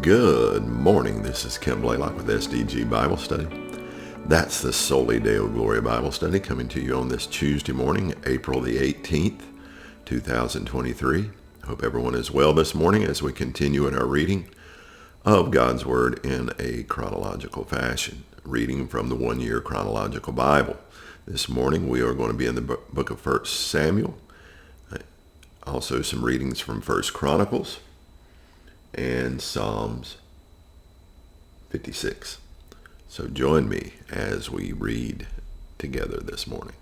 Good morning. This is Kim Blaylock with SDG Bible Study. That's the Soli Deo Gloria Bible Study coming to you on this Tuesday morning, April the 18th, 2023. Hope everyone is well this morning as we continue in our reading of God's Word in a chronological fashion, reading from the One Year Chronological Bible. This morning we are going to be in the book of 1 Samuel, also some readings from 1 Chronicles, and Psalms 56. So join me as we read together this morning.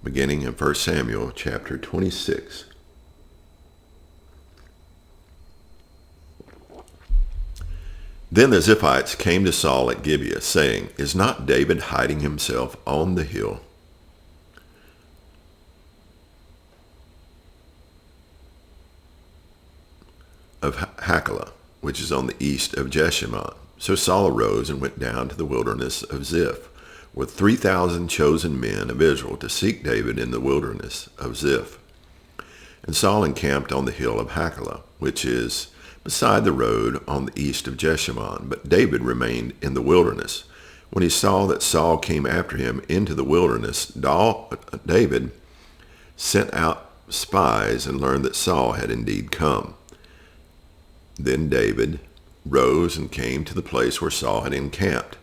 Beginning in 1 Samuel chapter 26. Then the Ziphites came to Saul at Gibeah, saying, "Is not David hiding himself on the hill of Hachilah, which is on the east of Jeshimon?" So Saul arose and went down to the wilderness of Ziph with 3,000 chosen men of Israel to seek David in the wilderness of Ziph. And Saul encamped on the hill of Hachilah, which is beside the road on the east of Jeshimon. But David remained in the wilderness. When he saw that Saul came after him into the wilderness, David sent out spies and learned that Saul had indeed come. Then David rose and came to the place where Saul had encamped.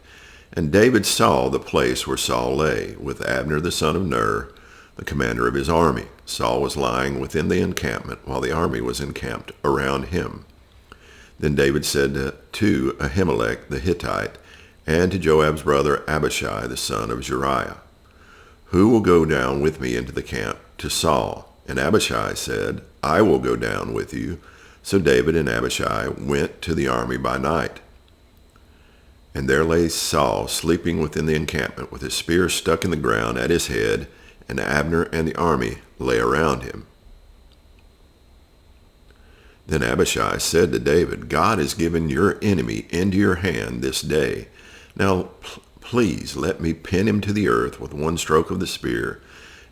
And David saw the place where Saul lay, with Abner the son of Ner, the commander of his army. Saul was lying within the encampment, while the army was encamped around him. Then David said to Ahimelech the Hittite, and to Joab's brother Abishai the son of Zeruiah, "Who will go down with me into the camp to Saul?" And Abishai said, "I will go down with you." So David and Abishai went to the army by night. And there lay Saul sleeping within the encampment, with his spear stuck in the ground at his head, and Abner and the army lay around him. Then Abishai said to David, "God has given your enemy into your hand this day. Now please let me pin him to the earth with one stroke of the spear,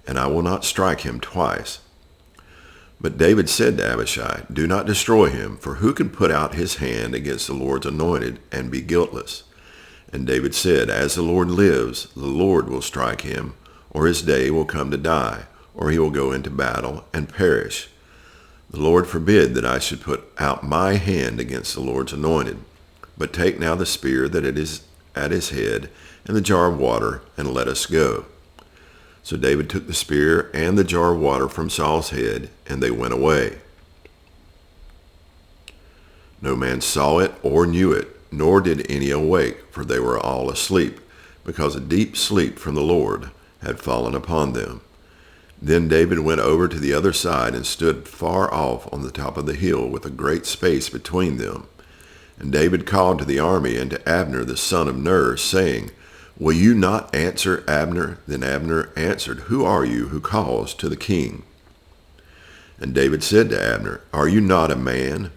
and I will not strike him twice." But David said to Abishai, "Do not destroy him, for who can put out his hand against the Lord's anointed and be guiltless?" And David said, "As the Lord lives, the Lord will strike him, or his day will come to die, or he will go into battle and perish. The Lord forbid that I should put out my hand against the Lord's anointed. But take now the spear that it is at his head, and the jar of water, and let us go." So David took the spear and the jar of water from Saul's head, and they went away. No man saw it or knew it, nor did any awake, for they were all asleep, because a deep sleep from the Lord had fallen upon them. Then David went over to the other side and stood far off on the top of the hill, with a great space between them. And David called to the army and to Abner the son of Ner, saying, "Will you not answer Abner?" Then Abner answered, "Who are you who calls to the king?" And David said to Abner, "Are you not a man?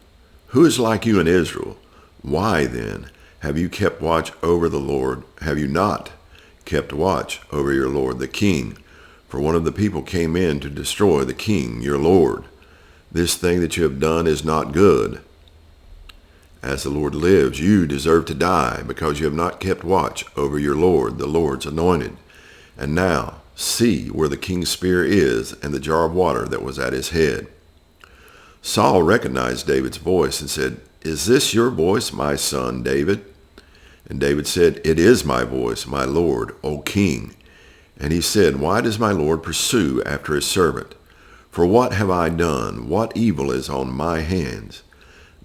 Who is like you in Israel? Why then have you kept watch over the Lord? Have you not kept watch over your lord the king? For one of the people came in to destroy the king, your lord. This thing that you have done is not good. As the Lord lives, you deserve to die, because you have not kept watch over your lord, the Lord's anointed. And now, see where the king's spear is, and the jar of water that was at his head." Saul recognized David's voice and said, "Is this your voice, my son David?" And David said, "It is my voice, my lord, O king." And he said, "Why does my lord pursue after his servant? For what have I done? What evil is on my hands?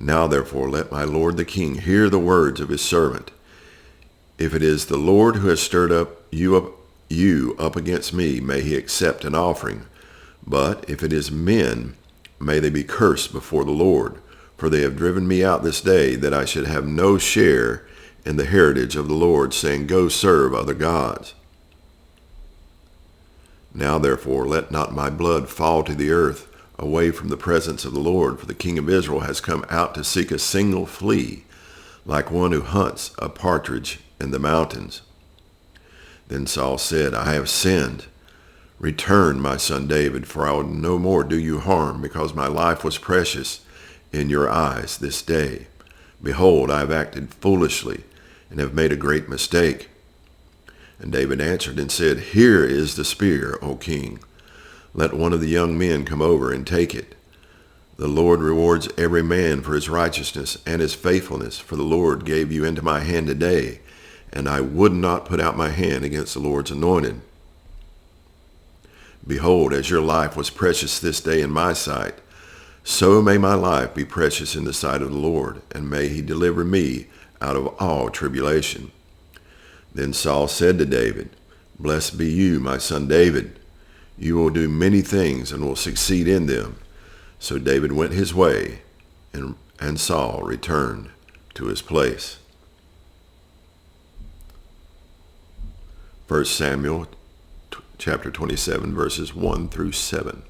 Now therefore let my lord the king hear the words of his servant. If it is the Lord who has stirred up you up against me, may he accept an offering. But if it is men, may they be cursed before the Lord. For they have driven me out this day, that I should have no share in the heritage of the Lord, saying, Go serve other gods. Now therefore let not my blood fall to the earth, away from the presence of the Lord, for the king of Israel has come out to seek a single flea, like one who hunts a partridge in the mountains." Then Saul said, "I have sinned. Return, my son David, for I will no more do you harm, because my life was precious in your eyes this day. Behold, I have acted foolishly, and have made a great mistake. And David answered and said, Here is the spear, O king. Let one of the young men come over and take it. The Lord rewards every man for his righteousness and his faithfulness, for the Lord gave you into my hand today, and I would not put out my hand against the Lord's anointed. Behold, as your life was precious this day in my sight, so may my life be precious in the sight of the Lord, and may he deliver me out of all tribulation. Then Saul said to David, Blessed be you, my son David. You will do many things and will succeed in them. So David went his way, and Saul returned to his place. 1 Samuel chapter 27, verses 1 through 7.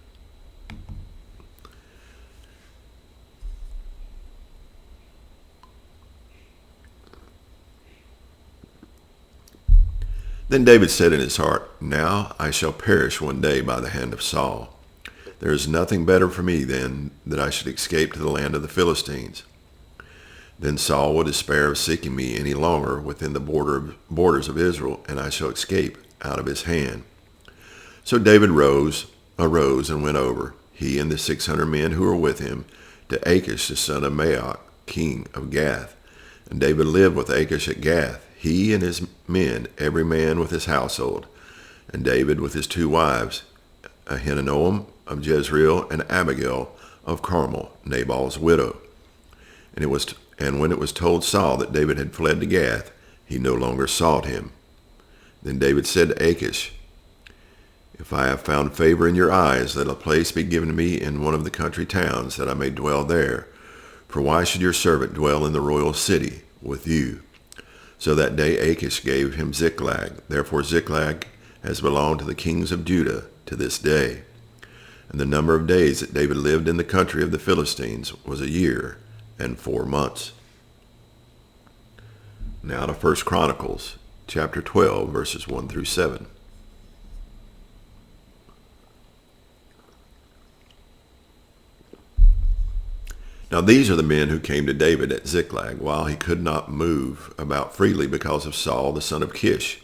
Then David said in his heart, Now I shall perish one day by the hand of Saul. There is nothing better for me than that I should escape to the land of the Philistines. Then Saul will despair of seeking me any longer within the borders of Israel, and I shall escape out of his hand. So David arose and went over, he and the 600 men who were with him, to Achish the son of Maoch, king of Gath. And David lived with Achish at Gath, he and his men, every man with his household. And David with his 2 wives, Ahinoam of Jezreel and Abigail of Carmel, Nabal's widow. And when it was told Saul that David had fled to Gath, he no longer sought him. Then David said to Achish, If I have found favor in your eyes, let a place be given me in one of the country towns, that I may dwell there. For why should your servant dwell in the royal city with you? So that day Achish gave him Ziklag. Therefore Ziklag has belonged to the kings of Judah to this day. And the number of days that David lived in the country of the Philistines was 1 year and 4 months. Now to 1 Chronicles chapter 12, verses 1 through 7. Now these are the men who came to David at Ziklag, while he could not move about freely because of Saul the son of Kish.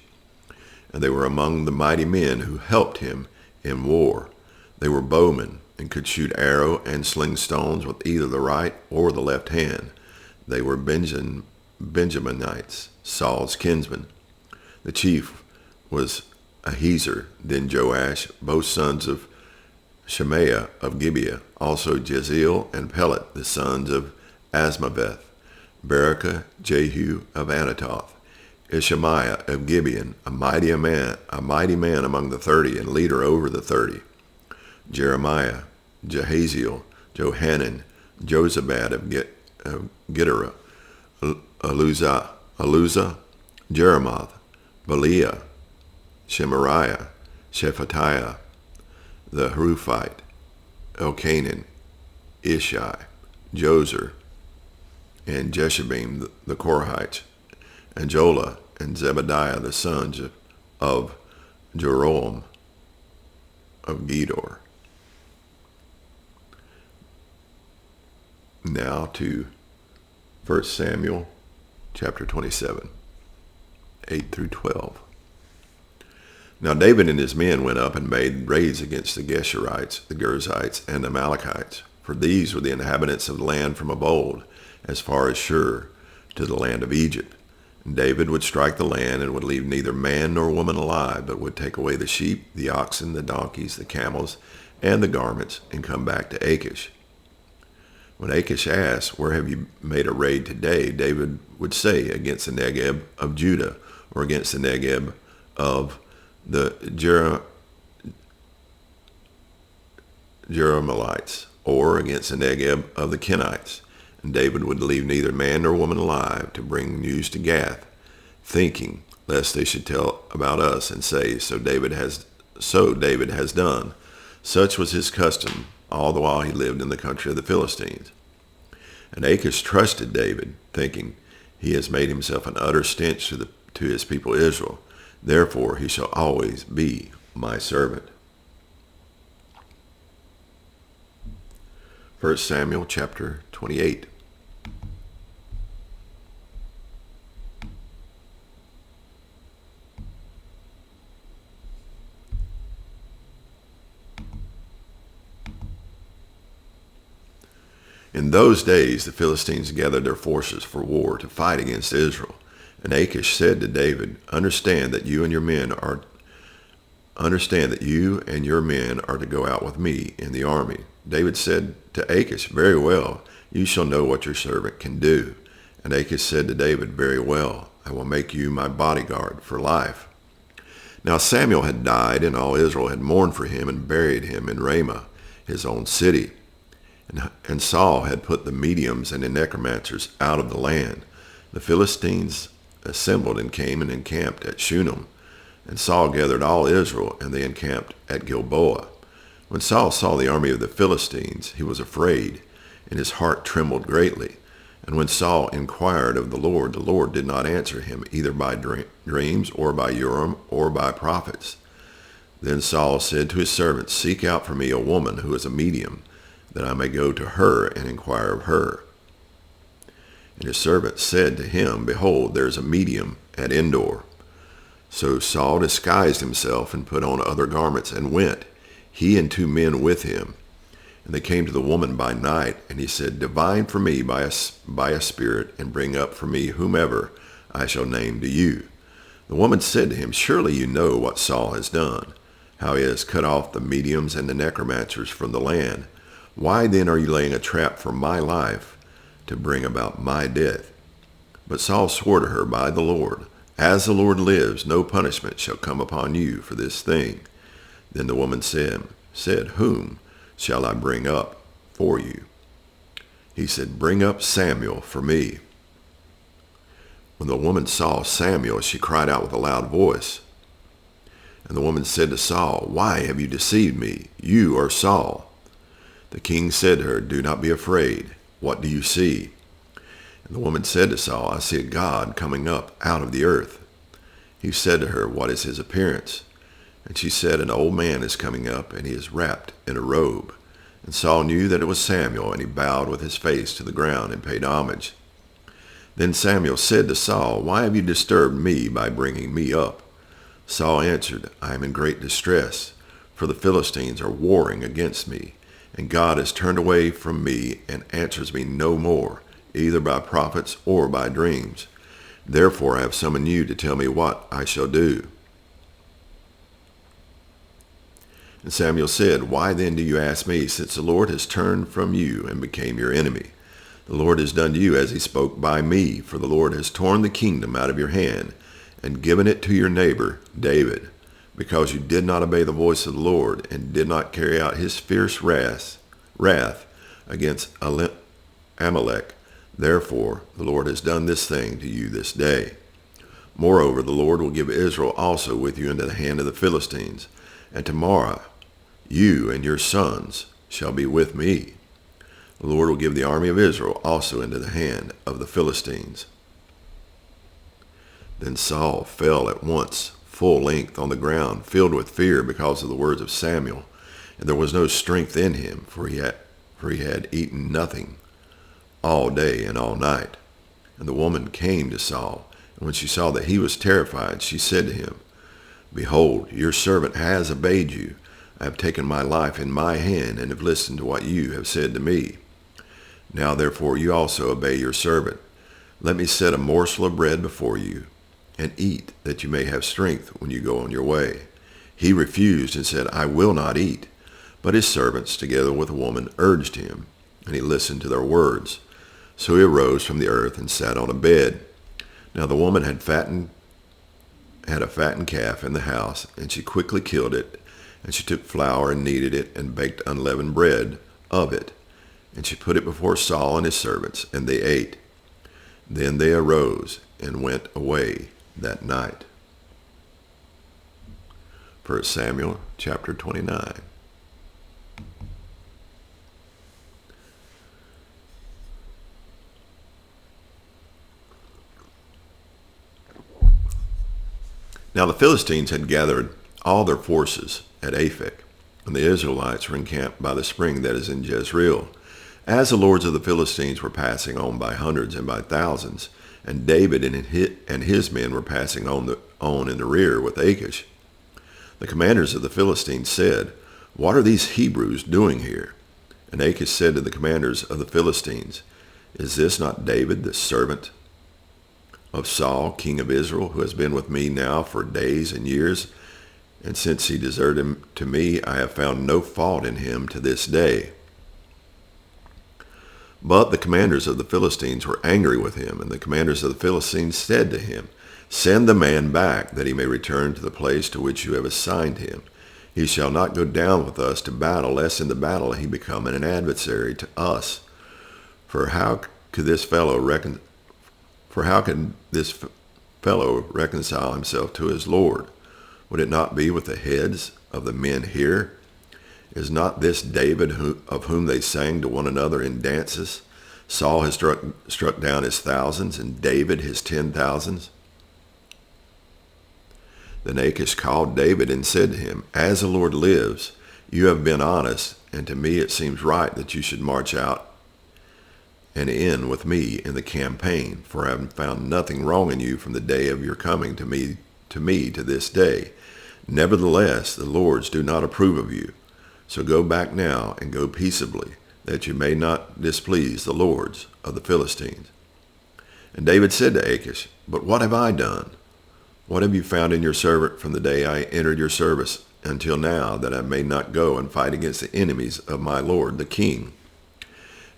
And they were among the mighty men who helped him in war. They were bowmen, and could shoot arrow and sling stones with either the right or the left hand. They were Benjaminites, Saul's kinsmen. The chief was Ahiezer, then Joash, both sons of Shemaiah of Gibeah, also Jeziel and Pelet, the sons of Asmaveth, Berekah, Jehu of Anatoth, Ishmaiah of Gibeon, a mighty man among the 30, and leader over the 30, Jeremiah, Jehaziel, Johanan, Jozabad of Gittera, Aluza, Jeremoth, Beliah, Shemariah, Shephatiah, the Haruphite, Elkanan, Ishai, Jozer, and Jeshabim the Korhites, and Jola and Zebediah the sons of Jeroam of Gedor. Now to 1 Samuel chapter 27, 8 through 12. Now David and his men went up and made raids against the Geshurites, the Girzites, and the Amalekites, for these were the inhabitants of the land from of old, as far as Shur, to the land of Egypt. And David would strike the land, and would leave neither man nor woman alive, but would take away the sheep, the oxen, the donkeys, the camels, and the garments, and come back to Achish. When Achish asked, Where have you made a raid today? David would say, Against the Negeb of Judah, or against the Negeb of the Jerahmeelites, or against the Negeb of the Kenites. And David would leave neither man nor woman alive to bring news to Gath, thinking, lest they should tell about us and say, So David has done. Such was his custom all the while he lived in the country of the Philistines. And Achish trusted David, thinking, He has made himself an utter stench to his people Israel. Therefore he shall always be my servant. 1 Samuel chapter 28. In those days the Philistines gathered their forces for war to fight against Israel. And Achish said to David, Understand that you and your men are to go out with me in the army. David said to Achish, Very well, you shall know what your servant can do. And Achish said to David, Very well, I will make you my bodyguard for life. Now Samuel had died, and all Israel had mourned for him and buried him in Ramah, his own city. And Saul had put the mediums and the necromancers out of the land. The Philistines assembled and came and encamped at Shunem. And Saul gathered all Israel, and they encamped at Gilboa. When Saul saw the army of the Philistines, he was afraid, and his heart trembled greatly. And when Saul inquired of the Lord did not answer him, either by dreams, or by Urim, or by prophets. Then Saul said to his servants, Seek out for me a woman who is a medium, that I may go to her and inquire of her. And his servant said to him, Behold, there is a medium at Endor. So Saul disguised himself and put on other garments and went, he and 2 men with him. And they came to the woman by night, and he said, Divine for me by a spirit, and bring up for me whomever I shall name to you. The woman said to him, Surely you know what Saul has done, how he has cut off the mediums and the necromancers from the land. Why then are you laying a trap for my life to bring about my death? But Saul swore to her by the Lord, As the Lord lives, no punishment shall come upon you for this thing. Then the woman said, Whom shall I bring up for you? He said, Bring up Samuel for me. When the woman saw Samuel, she cried out with a loud voice. And the woman said to Saul, Why have you deceived me? You are Saul. The king said to her, Do not be afraid. What do you see? And the woman said to Saul, I see a god coming up out of the earth. He said to her, What is his appearance? And she said, An old man is coming up, and he is wrapped in a robe. And Saul knew that it was Samuel, and he bowed with his face to the ground and paid homage. Then Samuel said to Saul, Why have you disturbed me by bringing me up? Saul answered, I am in great distress, for the Philistines are warring against me. And God has turned away from me and answers me no more, either by prophets or by dreams. Therefore I have summoned you to tell me what I shall do. And Samuel said, Why then do you ask me, since the Lord has turned from you and became your enemy? The Lord has done to you as he spoke by me, for the Lord has torn the kingdom out of your hand and given it to your neighbor David. Because you did not obey the voice of the Lord, and did not carry out his fierce wrath against Amalek. Therefore the Lord has done this thing to you this day. Moreover, the Lord will give Israel also with you into the hand of the Philistines, and tomorrow you and your sons shall be with me. The Lord will give the army of Israel also into the hand of the Philistines. Then Saul fell at once full length on the ground, filled with fear because of the words of Samuel, and there was no strength in him, for he had eaten nothing all day and all night. And the woman came to Saul, and when she saw that he was terrified, she said to him, Behold, your servant has obeyed you. I have taken my life in my hand, and have listened to what you have said to me. Now therefore you also obey your servant. Let me set a morsel of bread before you, and eat, that you may have strength when you go on your way. He refused and said, I will not eat. But his servants, together with a woman, urged him, and he listened to their words. So he arose from the earth and sat on a bed. Now the woman had a fattened calf in the house, and she quickly killed it, and she took flour and kneaded it, and baked unleavened bread of it. And she put it before Saul and his servants, and they ate. Then they arose and went away that night. 1 Samuel chapter 29. Now the Philistines had gathered all their forces at Aphek, and the Israelites were encamped by the spring that is in Jezreel. As the lords of the Philistines were passing on by hundreds and by thousands, and David and his men were passing on in the rear with Achish, the commanders of the Philistines said, "What are these Hebrews doing here?" And Achish said to the commanders of the Philistines, "Is this not David, the servant of Saul, king of Israel, who has been with me now for days and years? And since he deserted him to me, I have found no fault in him to this day." But the commanders of the Philistines were angry with him, and the commanders of the Philistines said to him, "Send the man back, that he may return to the place to which you have assigned him. He shall not go down with us to battle, lest in the battle he become an adversary to us. For how could this fellow reconcile himself to his Lord? Would it not be with the heads of the men here? Is not this David of whom they sang to one another in dances? Saul has struck down his thousands, and David his 10,000s. Then Achish called David and said to him, "As the Lord lives, you have been honest, and to me it seems right that you should march out and in with me in the campaign, for I have found nothing wrong in you from the day of your coming to me to this day. Nevertheless, the lords do not approve of you. So go back now and go peaceably, that you may not displease the lords of the Philistines." And David said to Achish, "But what have I done? What have you found in your servant from the day I entered your service until now, that I may not go and fight against the enemies of my lord the king?"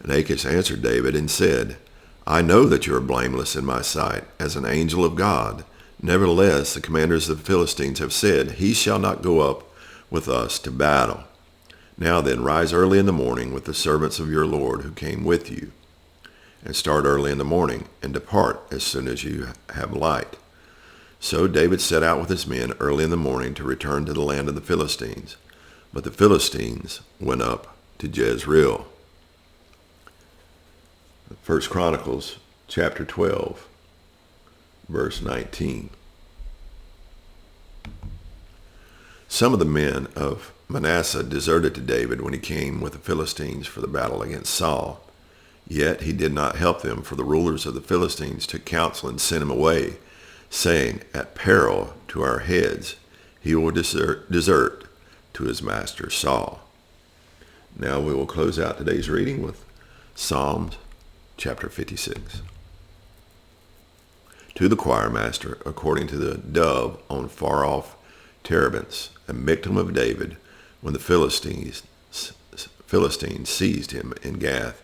And Achish answered David and said, "I know that you are blameless in my sight, as an angel of God. Nevertheless, the commanders of the Philistines have said, 'He shall not go up with us to battle.' Now then, rise early in the morning with the servants of your Lord who came with you, and start early in the morning, and depart as soon as you have light." So David set out with his men early in the morning to return to the land of the Philistines. But the Philistines went up to Jezreel. 1 Chronicles chapter 12, verse 19. Some of the men of Manasseh deserted to David when he came with the Philistines for the battle against Saul. Yet he did not help them, for the rulers of the Philistines took counsel and sent him away, saying, "At peril to our heads, he will desert to his master Saul." Now we will close out today's reading with Psalms chapter 56. To the choir master, according to the dove on far-off terebinths, a Michtam of David, when the Philistines seized him in Gath.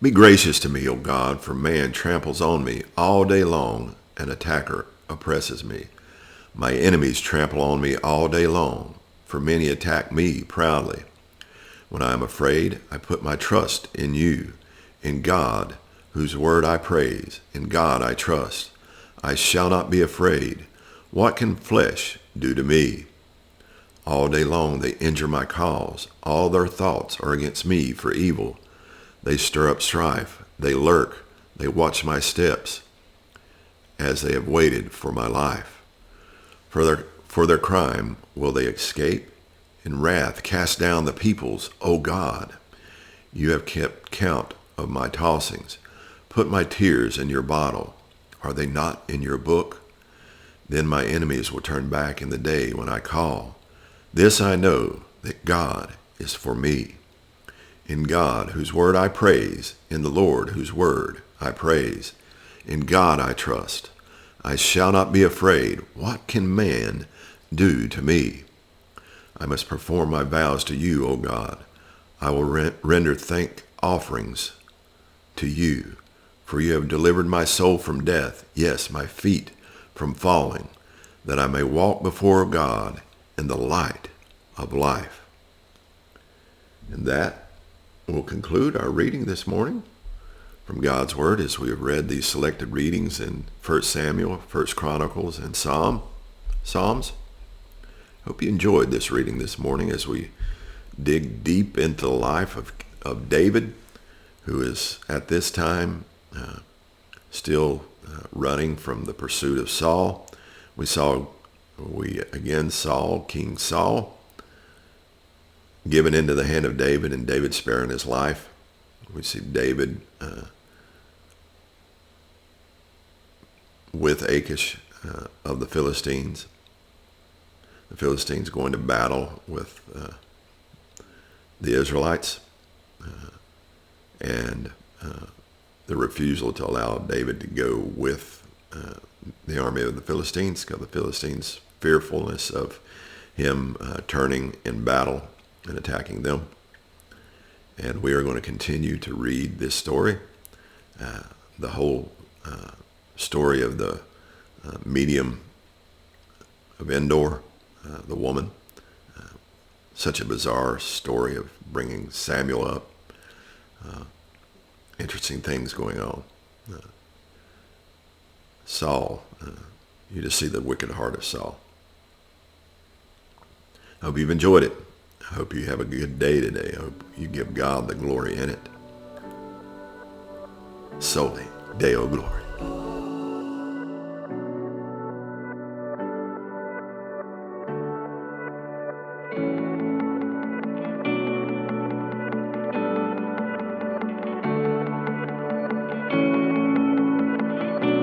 Be gracious to me, O God, for man tramples on me all day long. An attacker oppresses me. My enemies trample on me all day long, for many attack me proudly. When I am afraid, I put my trust in you, in God, whose word I praise. In God I trust. I shall not be afraid. What can flesh do to me? All day long they injure my cause. All their thoughts are against me for evil. They stir up strife. They lurk. They watch my steps, as they have waited for my life. For their crime will they escape? In wrath cast down the peoples, O God. You have kept count of my tossings. Put my tears in your bottle. Are they not in your book? Then my enemies will turn back in the day when I call. This I know, that God is for me. In God, whose word I praise, in the Lord, whose word I praise. In God I trust. I shall not be afraid. What can man do to me? I must perform my vows to you, O God. I will render thank offerings to you, for you have delivered my soul from death, yes, my feet from falling, that I may walk before God in the light of life. And that will conclude our reading this morning from God's Word, as we have read these selected readings in 1 Samuel, 1 Chronicles, and Psalms. Hope you enjoyed this reading this morning as we dig deep into the life of David, who is at this time still running from the pursuit of Saul. King Saul, given into the hand of David, and David sparing his life. We see David with Achish of the Philistines. The Philistines going to battle with the Israelites, and the refusal to allow David to go with the army of the Philistines, because the Philistines' fearfulness of him turning in battle and attacking them. And we are going to continue to read this story, the whole story of the medium of Endor, the woman. Such a bizarre story of bringing Samuel up. Interesting things going on. Saul, you just see the wicked heart of Saul. I hope you've enjoyed it. I hope you have a good day today. I hope you give God the glory in it. Soli Deo Glory.